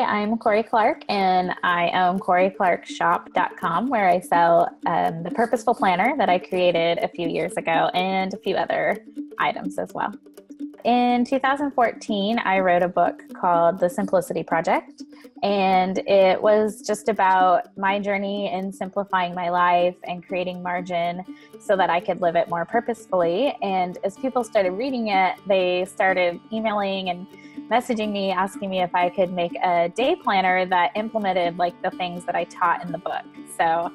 I'm Corey Clark, and I own CoreyClarkShop.com, where I sell the Purposeful Planner that I created a few years ago and a few other items as well. In 2014, I wrote a book called The Simplicity Project, and it was just about my journey in simplifying my life and creating margin so that I could live it more purposefully. And as people started reading it, they started emailing and messaging me, asking me if I could make a day planner that implemented like the things that I taught in the book. So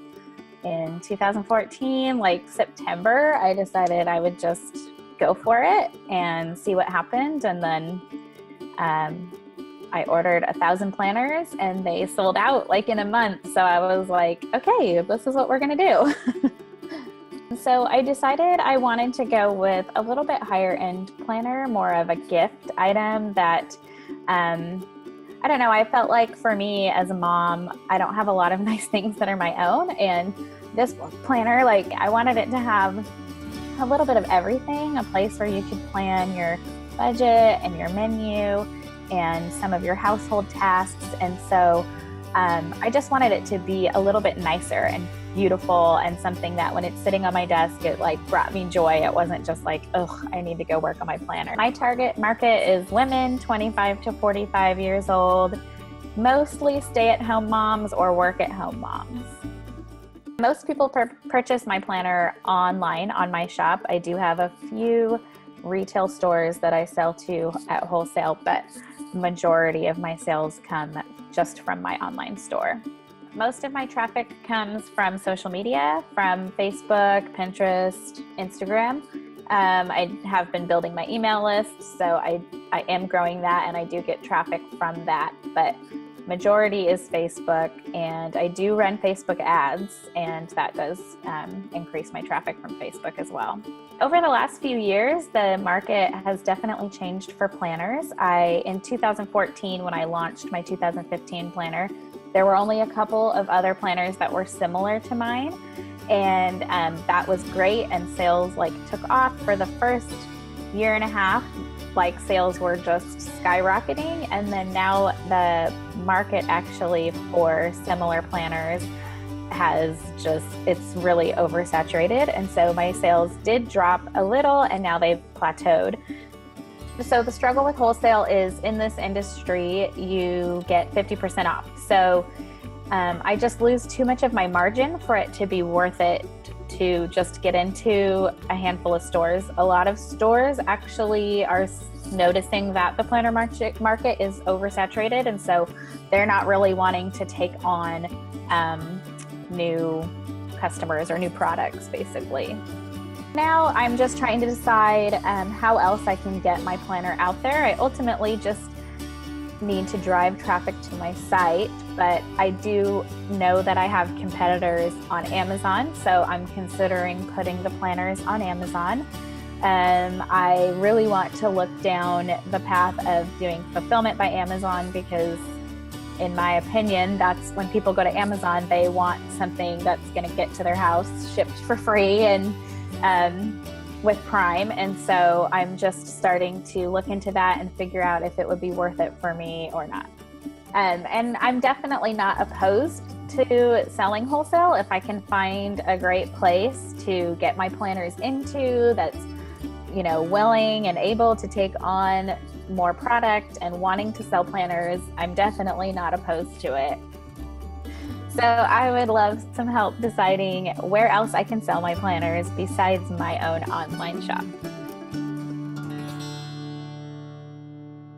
in 2014, like September, I decided I would just go for it and see what happened. And then I ordered 1,000 planners and they sold out like in a month. So I was like, okay, this is what we're going to do. So I decided I wanted to go with a little bit higher end planner, more of a gift item that, I don't know, I felt like for me as a mom, I don't have a lot of nice things that are my own. And this planner, like I wanted it to have a little bit of everything, a place where you could plan your budget and your menu and some of your household tasks. And so I just wanted it to be a little bit nicer and beautiful and something that when it's sitting on my desk, it like brought me joy. It wasn't just like, oh, I need to go work on my planner. My target market is women 25 to 45 years old, mostly stay-at-home moms or work-at-home moms. Most people purchase my planner online on my shop. I do have a few retail stores that I sell to at wholesale, but the majority of my sales come just from my online store. Most of my traffic comes from social media, from Facebook, Pinterest, Instagram. I have been building my email list, so I am growing that, and I do get traffic from that, but majority is Facebook, and I do run Facebook ads, and that does increase my traffic from Facebook as well. Over the last few years, the market has definitely changed for planners. In 2014, when I launched my 2015 planner, there were only a couple of other planners that were similar to mine, and that was great, and sales like took off for the first year and a half. Like sales were just skyrocketing, and then now the market actually for similar planners it's really oversaturated, and so my sales did drop a little and now they've plateaued. So the struggle with wholesale is in this industry you get 50% off, so I just lose too much of my margin for it to be worth it to just get into a handful of stores. A lot of stores actually are noticing that the planner market is oversaturated, and so they're not really wanting to take on new customers or new products, basically. Now I'm just trying to decide how else I can get my planner out there. I ultimately just need to drive traffic to my site, but I do know that I have competitors on Amazon, so I'm considering putting the planners on Amazon. I really want to look down the path of doing fulfillment by Amazon because, in my opinion, that's when people go to Amazon, they want something that's going to get to their house shipped for free and with Prime. And so I'm just starting to look into that and figure out if it would be worth it for me or not. And I'm definitely not opposed to selling wholesale if I can find a great place to get my planners into that's, you know, willing and able to take on more product and wanting to sell planners. I'm definitely not opposed to it. So I would love some help deciding where else I can sell my planners besides my own online shop.